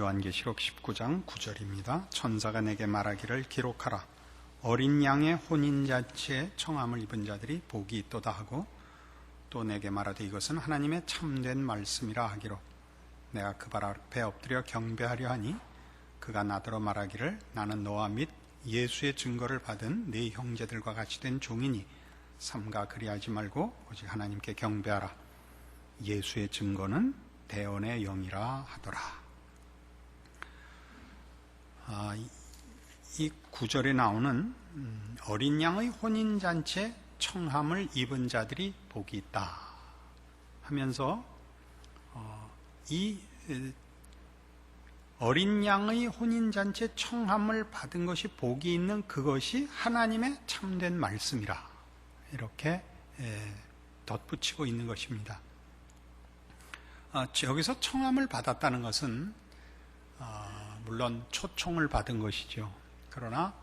요한계시록 19장 9절입니다. 천사가 내게 말하기를 기록하라. 어린 양의 혼인잔치에 청함을 입은 자들이 복이 있도다 하고 또 내게 말하되 이것은 하나님의 참된 말씀이라 하기로 내가 그 발 앞에 엎드려 경배하려 하니 그가 나더러 말하기를 나는 너와 및 예수의 증거를 받은 네 형제들과 같이 된 종이니 삼가 그리하지 말고 오직 하나님께 경배하라. 예수의 증거는 대언의 영이라 하더라. 이 구절에 나오는 어린 양의 혼인잔치에 청함을 입은 자들이 복이 있다 하면서 이 어린 양의 혼인잔치에 청함을 받은 것이 복이 있는 그것이 하나님의 참된 말씀이라 이렇게 덧붙이고 있는 것입니다. 여기서 청함을 받았다는 것은 물론 초청을 받은 것이죠. 그러나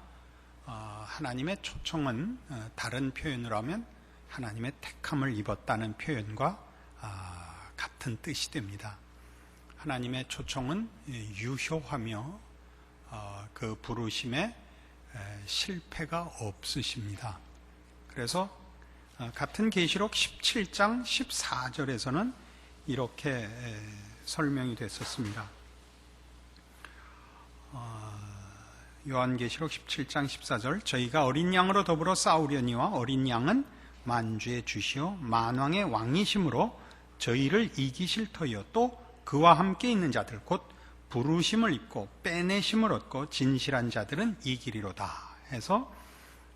하나님의 초청은 다른 표현으로 하면 하나님의 택함을 입었다는 표현과 같은 뜻이 됩니다. 하나님의 초청은 유효하며 그 부르심에 실패가 없으십니다. 그래서 같은 계시록 17장 14절에서는 이렇게 설명이 됐었습니다. 요한계시록 17장 14절 저희가 어린 양으로 더불어 싸우려니와 어린 양은 만주의 주시오 만왕의 왕이심으로 저희를 이기실 터이요 또 그와 함께 있는 자들 곧 부르심을 입고 빼내심을 얻고 진실한 자들은 이기리로다 해서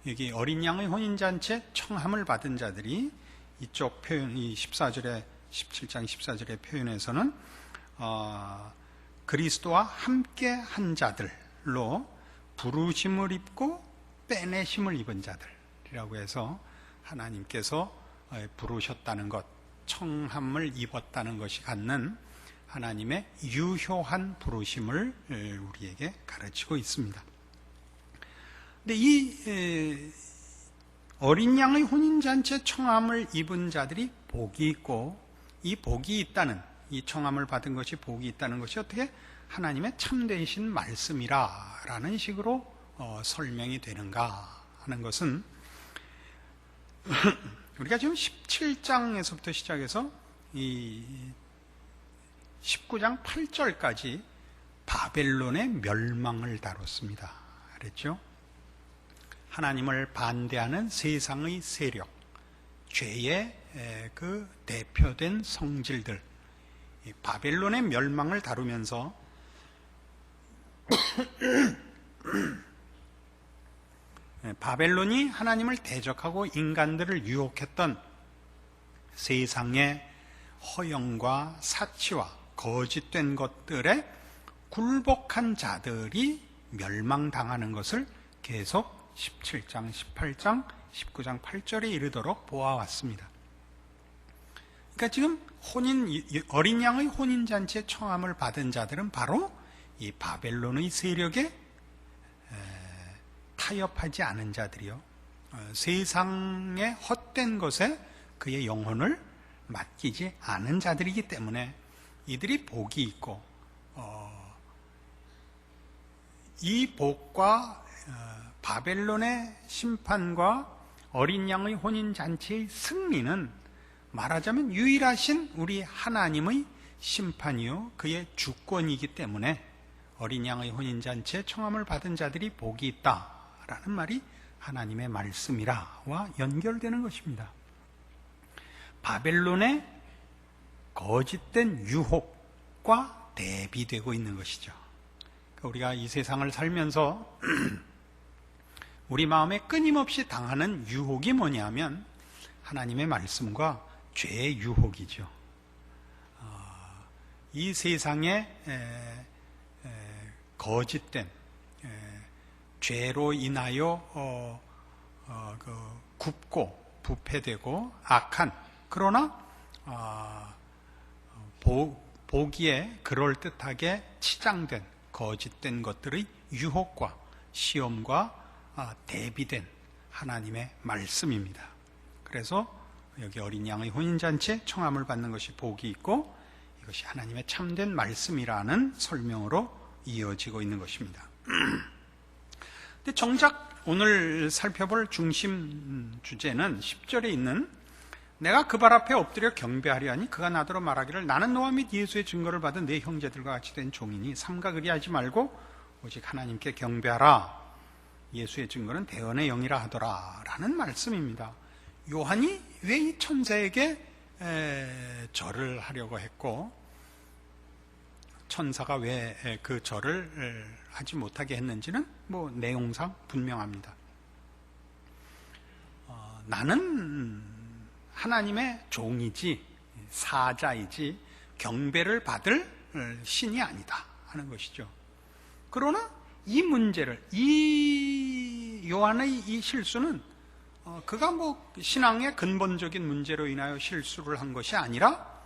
여기 어린 양의 혼인잔치에 청함을 받은 자들이 이쪽 표현, 이 17장 14절의 표현에서는 그리스도와 함께 한 자들로 부르심을 입고 빼내심을 입은 자들이라고 해서 하나님께서 부르셨다는 것, 청함을 입었다는 것이 갖는 하나님의 유효한 부르심을 우리에게 가르치고 있습니다. 근데 이 어린 양의 혼인잔치에 청함을 입은 자들이 복이 있고 이 복이 있다는, 이 청함을 받은 것이 복이 있다는 것이 어떻게 하나님의 참되신 말씀이라는 식으로 설명이 되는가 하는 것은 우리가 지금 17장에서부터 시작해서 이 19장 8절까지 바벨론의 멸망을 다뤘습니다. 그랬죠? 하나님을 반대하는 세상의 세력, 죄의 그 대표된 성질들, 이 바벨론의 멸망을 다루면서 바벨론이 하나님을 대적하고 인간들을 유혹했던 세상의 허영과 사치와 거짓된 것들에 굴복한 자들이 멸망당하는 것을 계속 17장, 18장, 19장 8절에 이르도록 보아왔습니다. 그러니까 지금 어린 양의 혼인잔치에 청함을 받은 자들은 바로 이 바벨론의 세력에 타협하지 않은 자들이요. 세상의 헛된 것에 그의 영혼을 맡기지 않은 자들이기 때문에 이들이 복이 있고 이 복과 바벨론의 심판과 어린 양의 혼인잔치의 승리는 말하자면 유일하신 우리 하나님의 심판이요 그의 주권이기 때문에 어린 양의 혼인잔치에 청함을 받은 자들이 복이 있다라는 말이 하나님의 말씀이라와 연결되는 것입니다. 바벨론의 거짓된 유혹과 대비되고 있는 것이죠. 우리가 이 세상을 살면서 우리 마음에 끊임없이 당하는 유혹이 뭐냐면 하나님의 말씀과 죄의 유혹이죠. 이 세상에 거짓된 죄로 인하여 굽고 부패되고 악한 그러나 보기에 그럴듯하게 치장된 거짓된 것들의 유혹과 시험과 대비된 하나님의 말씀입니다. 그래서 여기 어린 양의 혼인잔치에 청함을 받는 것이 복이 있고 이것이 하나님의 참된 말씀이라는 설명으로 이어지고 있는 것입니다. 근데 정작 오늘 살펴볼 중심 주제는 10절에 있는 내가 그 발 앞에 엎드려 경배하려 하니 그가 나더러 말하기를 나는 너와 및 예수의 증거를 받은 내 형제들과 같이 된 종이니 삼가 그리하지 말고 오직 하나님께 경배하라. 예수의 증거는 대언의 영이라 하더라 라는 말씀입니다. 요한이 왜 이 천사에게 절을 하려고 했고 천사가 왜 그 절을 하지 못하게 했는지는 뭐 내용상 분명합니다. 나는 하나님의 종이지 사자이지 경배를 받을 신이 아니다 하는 것이죠. 그러나 이 문제를 이 요한의 이 실수는 그가 뭐 신앙의 근본적인 문제로 인하여 실수를 한 것이 아니라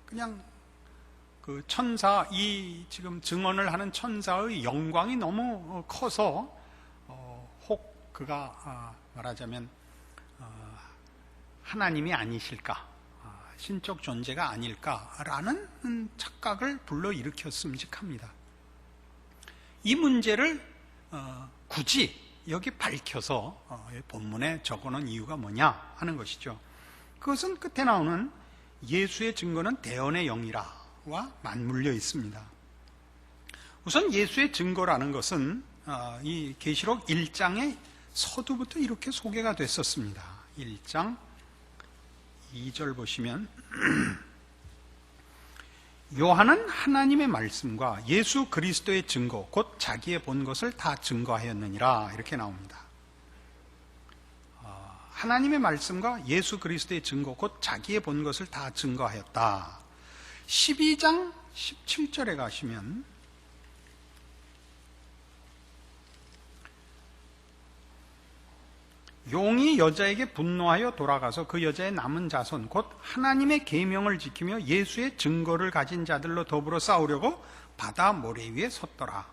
그냥 그 천사 이 지금 증언을 하는 천사의 영광이 너무 커서 혹 그가 말하자면 하나님이 아니실까 신적 존재가 아닐까라는 착각을 불러일으켰음직합니다. 이 문제를 굳이 여기 밝혀서 본문에 적어놓은 이유가 뭐냐 하는 것이죠. 그것은 끝에 나오는 예수의 증거는 대언의 영이라와 맞물려 있습니다. 우선 예수의 증거라는 것은 이 계시록 1장의 서두부터 이렇게 소개가 됐었습니다. 1장 2절 보시면 요한은 하나님의 말씀과 예수 그리스도의 증거 곧 자기의 본 것을 다 증거하였느니라 이렇게 나옵니다. 하나님의 말씀과 예수 그리스도의 증거 곧 자기의 본 것을 다 증거하였다. 12장 17절에 가시면 용이 여자에게 분노하여 돌아가서 그 여자의 남은 자손 곧 하나님의 계명을 지키며 예수의 증거를 가진 자들로 더불어 싸우려고 바다 모래 위에 섰더라.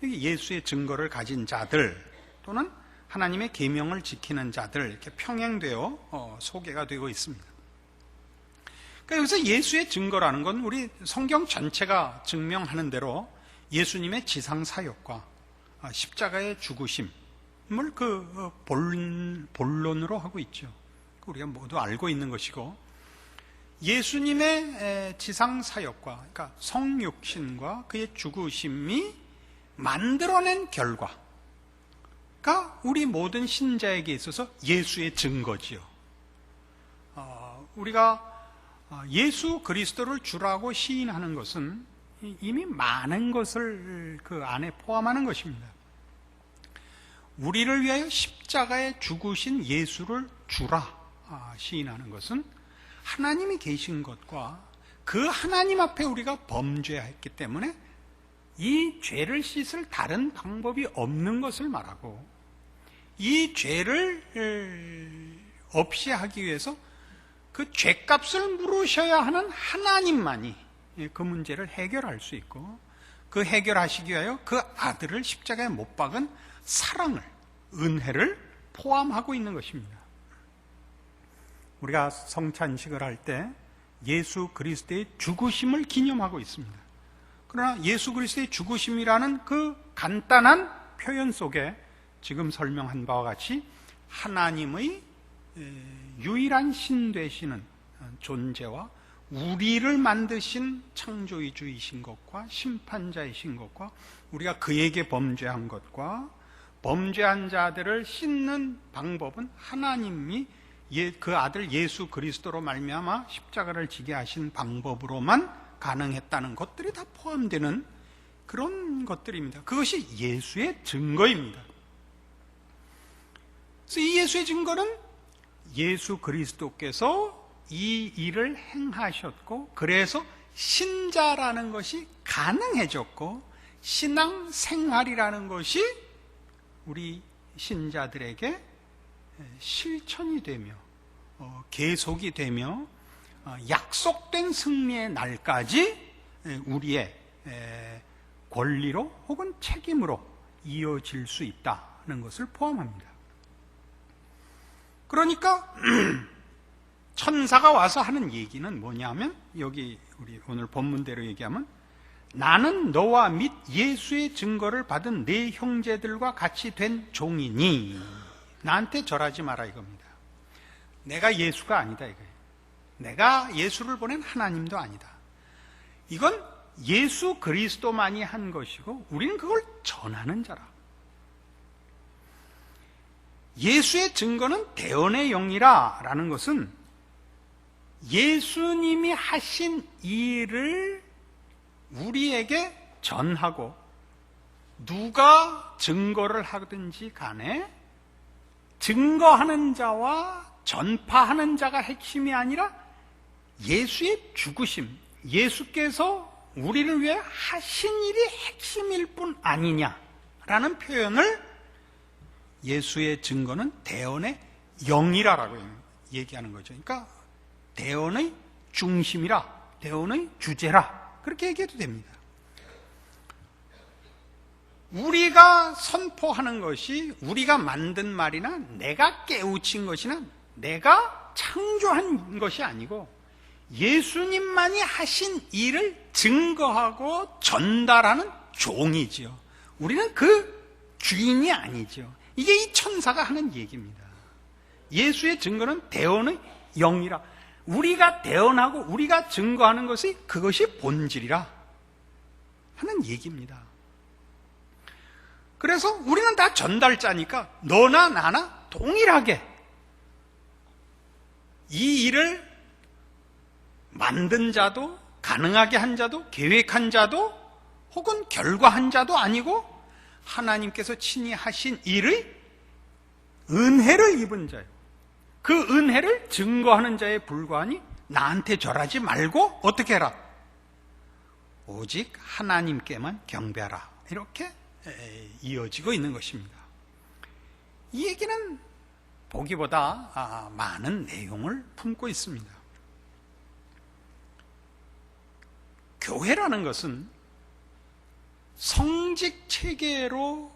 여기 예수의 증거를 가진 자들 또는 하나님의 계명을 지키는 자들 이렇게 평행되어 소개가 되고 있습니다. 그러니까 여기서 예수의 증거라는 건 우리 성경 전체가 증명하는 대로 예수님의 지상 사역과 십자가의 죽으심 을 그 본론으로 하고 있죠. 우리가 모두 알고 있는 것이고 예수님의 지상 사역과 그러니까 성육신과 그의 죽으심이 만들어낸 결과가 우리 모든 신자에게 있어서 예수의 증거지요. 우리가 예수 그리스도를 주라고 시인하는 것은 이미 많은 것을 그 안에 포함하는 것입니다. 우리를 위하여 십자가에 죽으신 예수를 주라 시인하는 것은 하나님이 계신 것과 그 하나님 앞에 우리가 범죄했기 때문에 이 죄를 씻을 다른 방법이 없는 것을 말하고 이 죄를 없이 하기 위해서 그 죄값을 물으셔야 하는 하나님만이 그 문제를 해결할 수 있고 그 해결하시기 위하여 그 아들을 십자가에 못 박은 사랑을, 은혜를 포함하고 있는 것입니다. 우리가 성찬식을 할 때 예수 그리스도의 죽으심을 기념하고 있습니다. 그러나 예수 그리스도의 죽으심이라는 그 간단한 표현 속에 지금 설명한 바와 같이 하나님의 유일한 신 되시는 존재와 우리를 만드신 창조주이신 것과 심판자이신 것과 우리가 그에게 범죄한 것과 범죄한 자들을 씻는 방법은 하나님이 그 아들 예수 그리스도로 말미암아 십자가를 지게 하신 방법으로만 가능했다는 것들이 다 포함되는 그런 것들입니다. 그것이 예수의 증거입니다. 그래서 이 예수의 증거는 예수 그리스도께서 이 일을 행하셨고 그래서 신자라는 것이 가능해졌고 신앙 생활이라는 것이 우리 신자들에게 실천이 되며 계속이 되며 약속된 승리의 날까지 우리의 권리로 혹은 책임으로 이어질 수 있다는 것을 포함합니다. 그러니까 천사가 와서 하는 얘기는 뭐냐면 여기 우리 오늘 본문대로 얘기하면 나는 너와 및 예수의 증거를 받은 네 형제들과 같이 된 종이니 나한테 절하지 마라 이겁니다. 내가 예수가 아니다 이거예요. 내가 예수를 보낸 하나님도 아니다. 이건 예수 그리스도만이 한 것이고 우리는 그걸 전하는 자라. 예수의 증거는 대언의 영이라 라는 것은 예수님이 하신 일을 우리에게 전하고 누가 증거를 하든지 간에 증거하는 자와 전파하는 자가 핵심이 아니라 예수의 죽으심, 예수께서 우리를 위해 하신 일이 핵심일 뿐 아니냐라는 표현을 예수의 증거는 대언의 영이라고 얘기하는 거죠. 그러니까 대언의 중심이라, 대언의 주제라 그렇게 얘기해도 됩니다. 우리가 선포하는 것이 우리가 만든 말이나 내가 깨우친 것이나 내가 창조한 것이 아니고 예수님만이 하신 일을 증거하고 전달하는 종이지요. 우리는 그 주인이 아니죠. 이게 이 천사가 하는 얘기입니다. 예수의 증거는 대언의 영이라. 우리가 대언하고 우리가 증거하는 것이 그것이 본질이라 하는 얘기입니다. 그래서 우리는 다 전달자니까 너나 나나 동일하게 이 일을 만든 자도 가능하게 한 자도 계획한 자도 혹은 결과한 자도 아니고 하나님께서 친히 하신 일의 은혜를 입은 자예요. 그 은혜를 증거하는 자에 불과하니 나한테 절하지 말고 어떻게 해라? 오직 하나님께만 경배하라. 이렇게 이어지고 있는 것입니다. 이 얘기는 보기보다 많은 내용을 품고 있습니다. 교회라는 것은 성직 체계로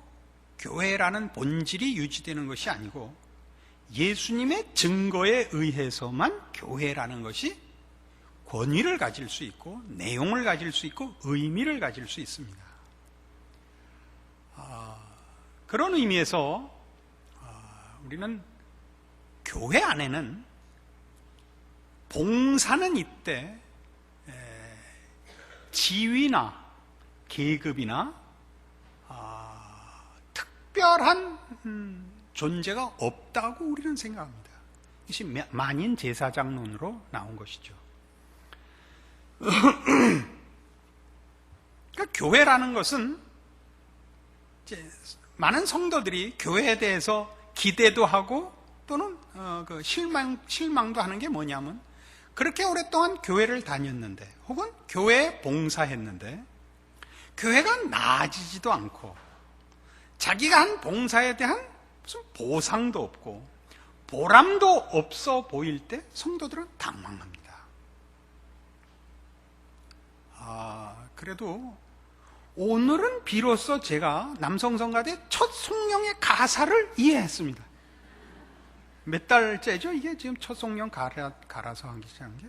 교회라는 본질이 유지되는 것이 아니고 예수님의 증거에 의해서만 교회라는 것이 권위를 가질 수 있고 내용을 가질 수 있고 의미를 가질 수 있습니다. 그런 의미에서 우리는 교회 안에는 봉사는 이때 지위나 계급이나 특별한 존재가 없다고 우리는 생각합니다. 이것이 만인 제사장론으로 나온 것이죠. 그러니까 교회라는 것은 이제 많은 성도들이 교회에 대해서 기대도 하고 또는 그 실망도 하는 게 뭐냐면 그렇게 오랫동안 교회를 다녔는데 혹은 교회에 봉사했는데 교회가 나아지지도 않고 자기가 한 봉사에 대한 무슨 보상도 없고 보람도 없어 보일 때 성도들은 당황합니다. 그래도 오늘은 비로소 제가 남성성가대 첫 송영의 가사를 이해했습니다. 몇 달째죠? 이게 지금 첫 송영 갈아서 하기 시작한 게?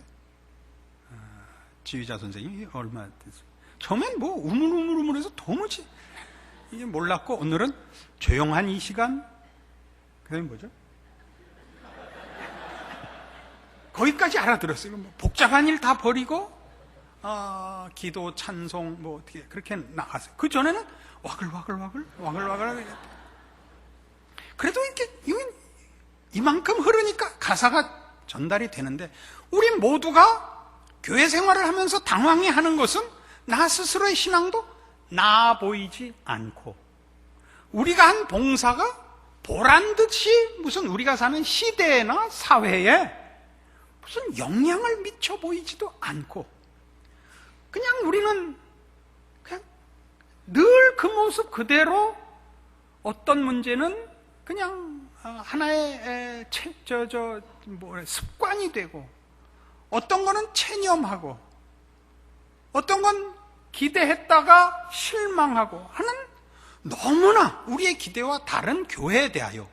지휘자 선생님이 얼마 됐어요? 처음엔 뭐 우물우물해서 도무지 이게 몰랐고 오늘은 조용한 이 시간 그게 뭐죠? 거기까지 알아들었어요. 뭐 복잡한 일 다 버리고 기도, 찬송 뭐 어떻게 그렇게 나갔어요. 그 전에는 와글와글 그래도 이게 이만큼 흐르니까 가사가 전달이 되는데 우리 모두가 교회 생활을 하면서 당황해하는 것은 나 스스로의 신앙도 나아 보이지 않고 우리가 한 봉사가 보란듯이 무슨 우리가 사는 시대나 사회에 무슨 영향을 미쳐 보이지도 않고 그냥 우리는 그냥 늘 그 모습 그대로 어떤 문제는 그냥 하나의 습관이 되고 어떤 거는 체념하고 어떤 건 기대했다가 실망하고 하는 너무나 우리의 기대와 다른 교회에 대하여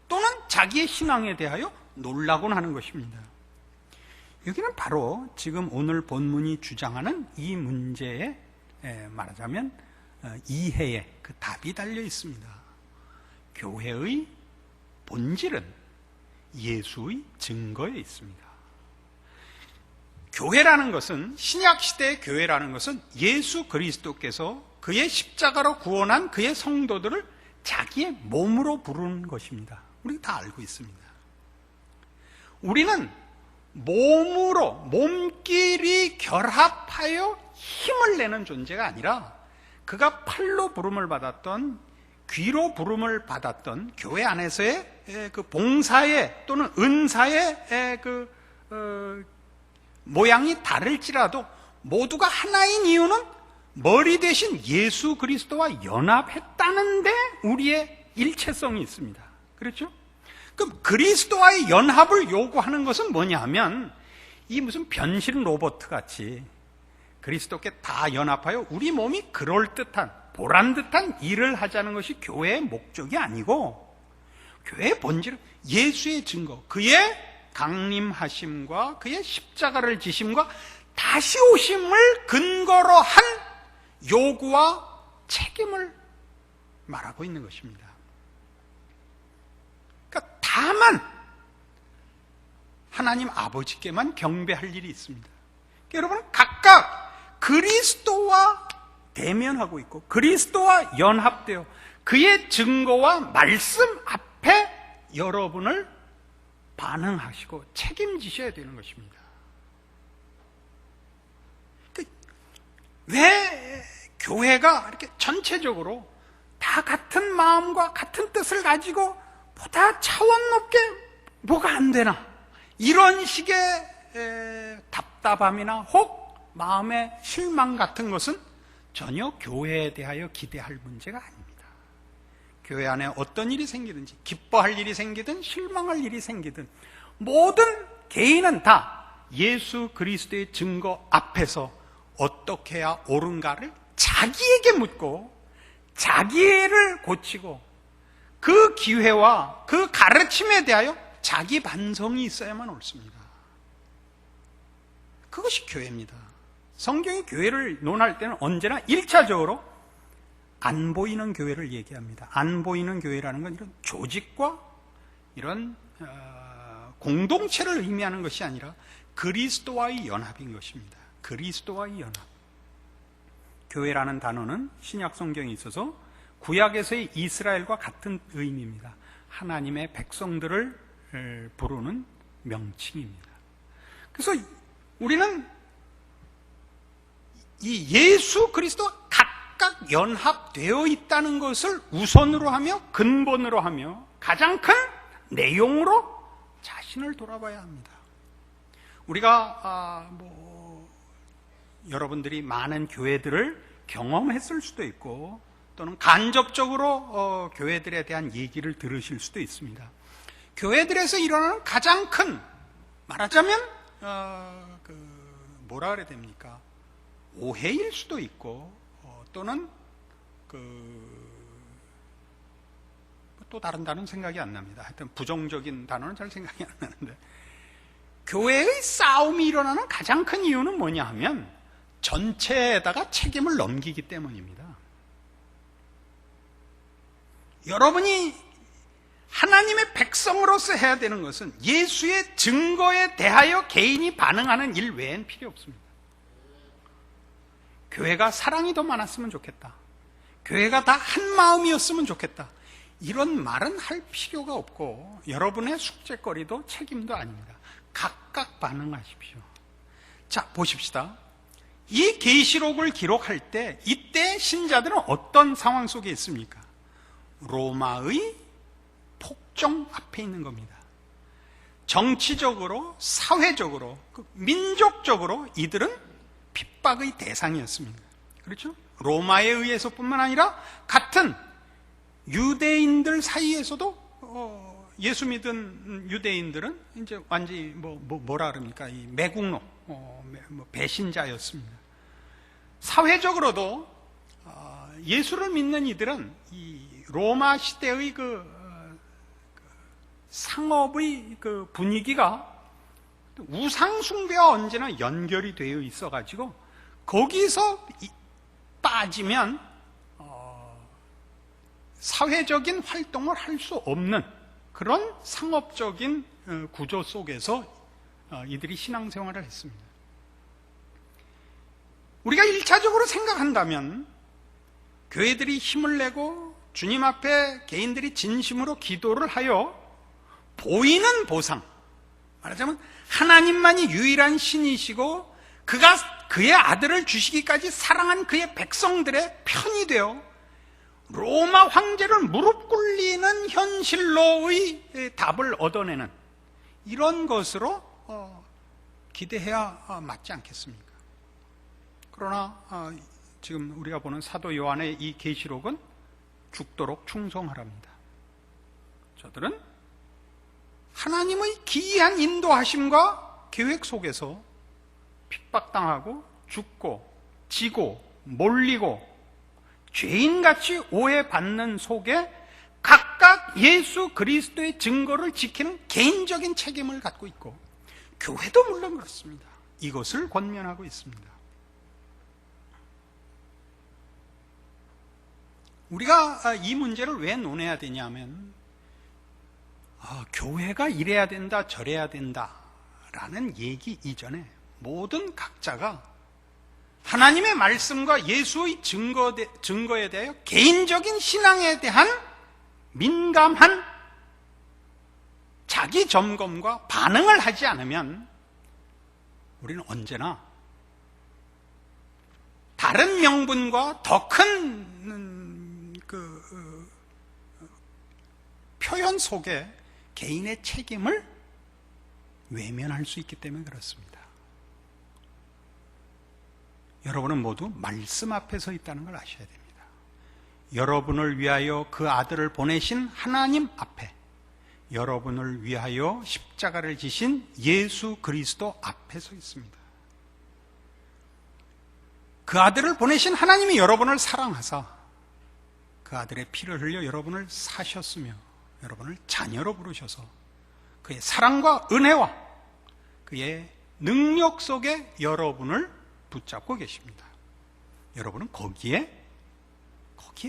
또는 자기의 신앙에 대하여 놀라곤 하는 것입니다. 여기는 바로 지금 오늘 본문이 주장하는 이 문제에 말하자면 이해의 그 답이 달려 있습니다. 교회의 본질은 예수의 증거에 있습니다. 교회라는 것은, 신약시대의 교회라는 것은 예수 그리스도께서 그의 십자가로 구원한 그의 성도들을 자기의 몸으로 부르는 것입니다. 우리가 다 알고 있습니다. 우리는 몸으로, 몸끼리 결합하여 힘을 내는 존재가 아니라 그가 팔로 부름을 받았던, 귀로 부름을 받았던 교회 안에서의 그 봉사의 또는 은사의 모양이 다를지라도 모두가 하나인 이유는 머리 대신 예수 그리스도와 연합했다는데 우리의 일체성이 있습니다. 그렇죠? 그럼 그리스도와의 연합을 요구하는 것은 뭐냐 하면, 이 무슨 변신 로봇 같이 그리스도께 다 연합하여 우리 몸이 그럴듯한, 보란듯한 일을 하자는 것이 교회의 목적이 아니고, 교회의 본질은 예수의 증거, 그의 강림하심과 그의 십자가를 지심과 다시 오심을 근거로 한 요구와 책임을 말하고 있는 것입니다. 그러니까 다만 하나님 아버지께만 경배할 일이 있습니다. 그러니까 여러분, 각각 그리스도와 대면하고 있고 그리스도와 연합되어 그의 증거와 말씀 앞에 여러분을 반응하시고 책임지셔야 되는 것입니다. 왜 교회가 이렇게 전체적으로 다 같은 마음과 같은 뜻을 가지고 보다 차원 높게 뭐가 안 되나, 이런 식의 답답함이나 혹 마음의 실망 같은 것은 전혀 교회에 대하여 기대할 문제가 아닙니다. 교회 안에 어떤 일이 생기든지, 기뻐할 일이 생기든 실망할 일이 생기든, 모든 개인은 다 예수 그리스도의 증거 앞에서 어떻게 해야 옳은가를 자기에게 묻고 자기를 고치고 그 기회와 그 가르침에 대하여 자기 반성이 있어야만 옳습니다. 그것이 교회입니다. 성경이 교회를 논할 때는 언제나 1차적으로 안 보이는 교회를 얘기합니다. 안 보이는 교회라는 건 이런 조직과 이런 공동체를 의미하는 것이 아니라 그리스도와의 연합인 것입니다. 그리스도와의 연합. 교회라는 단어는 신약 성경에 있어서 구약에서의 이스라엘과 같은 의미입니다. 하나님의 백성들을 부르는 명칭입니다. 그래서 우리는 이 예수 그리스도와 각각 연합되어 있다는 것을 우선으로 하며 근본으로 하며 가장 큰 내용으로 자신을 돌아봐야 합니다. 우리가 여러분들이 많은 교회들을 경험했을 수도 있고 또는 간접적으로 교회들에 대한 얘기를 들으실 수도 있습니다. 교회들에서 일어나는 가장 큰, 말하자면 뭐라 그래야 됩니까? 오해일 수도 있고 또는 또 다른 단어는 생각이 안 납니다. 하여튼 부정적인 단어는 잘 생각이 안 나는데, 교회의 싸움이 일어나는 가장 큰 이유는 뭐냐 하면 전체에다가 책임을 넘기기 때문입니다. 여러분이 하나님의 백성으로서 해야 되는 것은 예수의 증거에 대하여 개인이 반응하는 일 외엔 필요 없습니다. 교회가 사랑이 더 많았으면 좋겠다, 교회가 다 한 마음이었으면 좋겠다, 이런 말은 할 필요가 없고 여러분의 숙제거리도 책임도 아닙니다. 각각 반응하십시오. 자, 보십시다. 이 계시록을 기록할 때 이때 신자들은 어떤 상황 속에 있습니까? 로마의 폭정 앞에 있는 겁니다. 정치적으로, 사회적으로, 민족적으로 이들은 핍박의 대상이었습니다. 그렇죠? 로마에 의해서뿐만 아니라 같은 유대인들 사이에서도 예수 믿은 유대인들은 이제 완전히 뭐라 그럽니까? 이 매국노, 배신자였습니다. 사회적으로도 예수를 믿는 이들은 이 로마 시대의 상업의 분위기가 우상숭배와 언제나 연결이 되어 있어가지고 거기서 빠지면 사회적인 활동을 할 수 없는 그런 상업적인 구조 속에서 이들이 신앙생활을 했습니다. 우리가 1차적으로 생각한다면 교회들이 힘을 내고 주님 앞에 개인들이 진심으로 기도를 하여 보이는 보상, 말하자면 하나님만이 유일한 신이시고 그가 그의 아들을 주시기까지 사랑한 그의 백성들의 편이 되어 로마 황제를 무릎 꿇리는 현실로의 답을 얻어내는 이런 것으로 기대해야 맞지 않겠습니까? 그러나 지금 우리가 보는 사도 요한의 이 계시록은 죽도록 충성하랍니다. 저들은 하나님의 기이한 인도하심과 계획 속에서 핍박당하고 죽고 지고 몰리고 죄인같이 오해받는 속에 각각 예수 그리스도의 증거를 지키는 개인적인 책임을 갖고 있고 교회도 물론 그렇습니다. 이것을 권면하고 있습니다. 우리가 이 문제를 왜 논해야 되냐면 교회가 이래야 된다 저래야 된다라는 얘기 이전에 모든 각자가 하나님의 말씀과 예수의 증거에 대하여 개인적인 신앙에 대한 민감한 자기 점검과 반응을 하지 않으면 우리는 언제나 다른 명분과 더 큰 표현 속에 개인의 책임을 외면할 수 있기 때문에 그렇습니다. 여러분은 모두 말씀 앞에 서 있다는 걸 아셔야 됩니다. 여러분을 위하여 그 아들을 보내신 하나님 앞에, 여러분을 위하여 십자가를 지신 예수 그리스도 앞에 서 있습니다. 그 아들을 보내신 하나님이 여러분을 사랑하사 그 아들의 피를 흘려 여러분을 사셨으며 여러분을 자녀로 부르셔서 그의 사랑과 은혜와 그의 능력 속에 여러분을 붙잡고 계십니다. 여러분은 거기에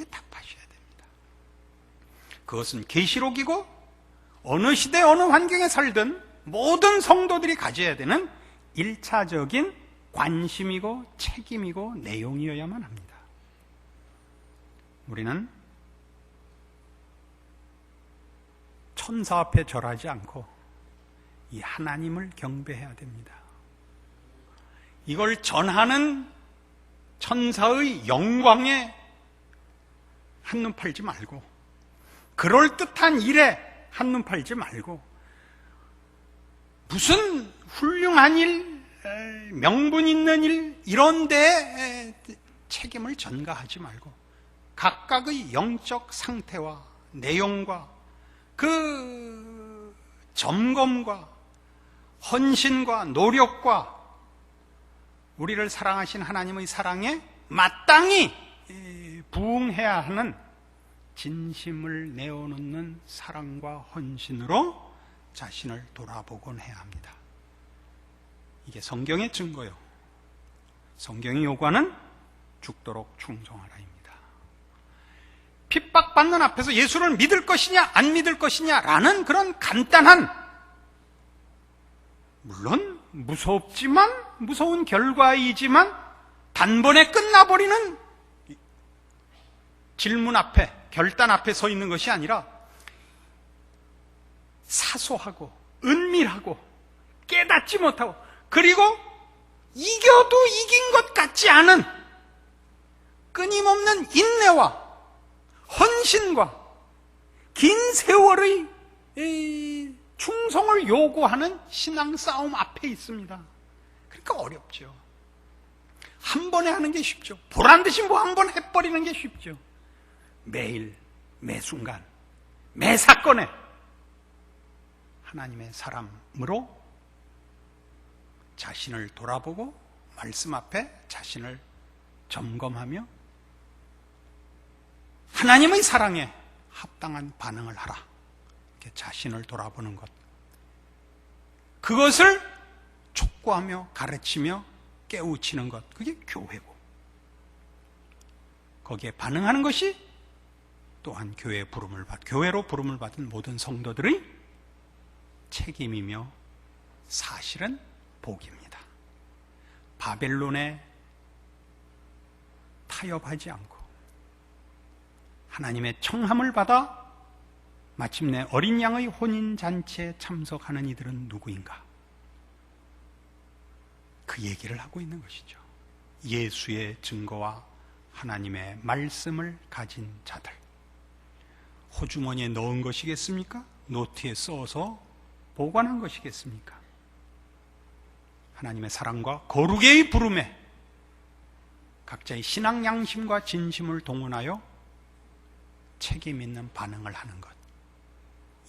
답하셔야 됩니다. 그것은 계시록이고 어느 시대 어느 환경에 살든 모든 성도들이 가져야 되는 1차적인 관심이고 책임이고 내용이어야만 합니다. 우리는 천사 앞에 절하지 않고 이 하나님을 경배해야 됩니다. 이걸 전하는 천사의 영광에 한눈 팔지 말고 그럴듯한 일에 한눈 팔지 말고 무슨 훌륭한 일, 명분 있는 일 이런 데에 책임을 전가하지 말고 각각의 영적 상태와 내용과 그 점검과 헌신과 노력과 우리를 사랑하신 하나님의 사랑에 마땅히 부응해야 하는 진심을 내어놓는 사랑과 헌신으로 자신을 돌아보곤 해야 합니다. 이게 성경의 증거요. 성경이 요구하는 죽도록 충성하라입니다. 핍박받는 앞에서 예수를 믿을 것이냐 안 믿을 것이냐라는 그런 간단한, 물론 무서운 결과이지만 단번에 끝나버리는 질문 앞에, 결단 앞에 서 있는 것이 아니라 사소하고 은밀하고 깨닫지 못하고 그리고 이겨도 이긴 것 같지 않은 끊임없는 인내와 헌신과 긴 세월의 충성을 요구하는 신앙 싸움 앞에 있습니다. 그러니까 어렵죠. 한 번에 하는 게 쉽죠. 보란듯이 뭐 한 번 해버리는 게 쉽죠. 매일, 매 순간, 매 사건에 하나님의 사람으로 자신을 돌아보고 말씀 앞에 자신을 점검하며 하나님의 사랑에 합당한 반응을 하라. 이렇게 자신을 돌아보는 것. 그것을 촉구하며 가르치며 깨우치는 것, 그게 교회고, 거기에 반응하는 것이 또한 교회로 부름을 받은 모든 성도들의 책임이며 사실은 복입니다. 바벨론에 타협하지 않고 하나님의 청함을 받아 마침내 어린 양의 혼인잔치에 참석하는 이들은 누구인가? 그 얘기를 하고 있는 것이죠. 예수의 증거와 하나님의 말씀을 가진 자들. 호주머니에 넣은 것이겠습니까? 노트에 써서 보관한 것이겠습니까? 하나님의 사랑과 거룩의 부름에 각자의 신앙 양심과 진심을 동원하여 책임 있는 반응을 하는 것.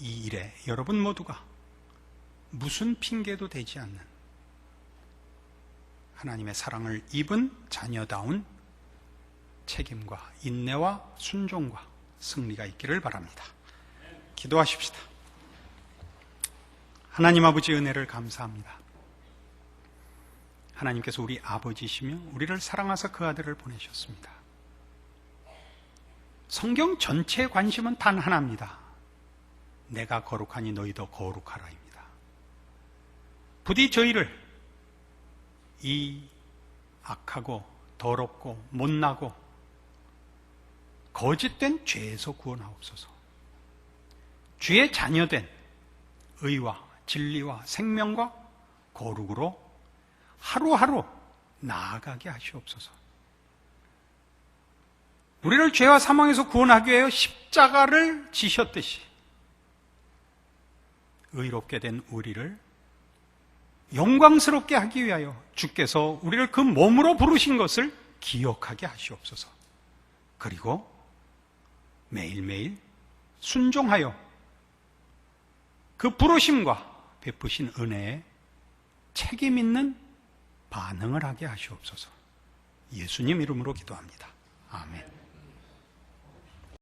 이 일에 여러분 모두가 무슨 핑계도 되지 않는 하나님의 사랑을 입은 자녀다운 책임과 인내와 순종과 승리가 있기를 바랍니다. 기도하십시다. 하나님 아버지 은혜를 감사합니다. 하나님께서 우리 아버지시며 우리를 사랑하사 그 아들을 보내셨습니다. 성경 전체의 관심은 단 하나입니다. 내가 거룩하니 너희도 거룩하라입니다. 부디 저희를 이 악하고 더럽고 못나고 거짓된 죄에서 구원하옵소서. 주의 자녀된 의와 진리와 생명과 거룩으로 하루하루 나아가게 하시옵소서. 우리를 죄와 사망에서 구원하기 위하여 십자가를 지셨듯이 의롭게 된 우리를 영광스럽게 하기 위하여 주께서 우리를 그 몸으로 부르신 것을 기억하게 하시옵소서. 그리고 매일매일 순종하여 그 부르심과 베푸신 은혜에 책임 있는 반응을 하게 하시옵소서. 예수님 이름으로 기도합니다. 아멘.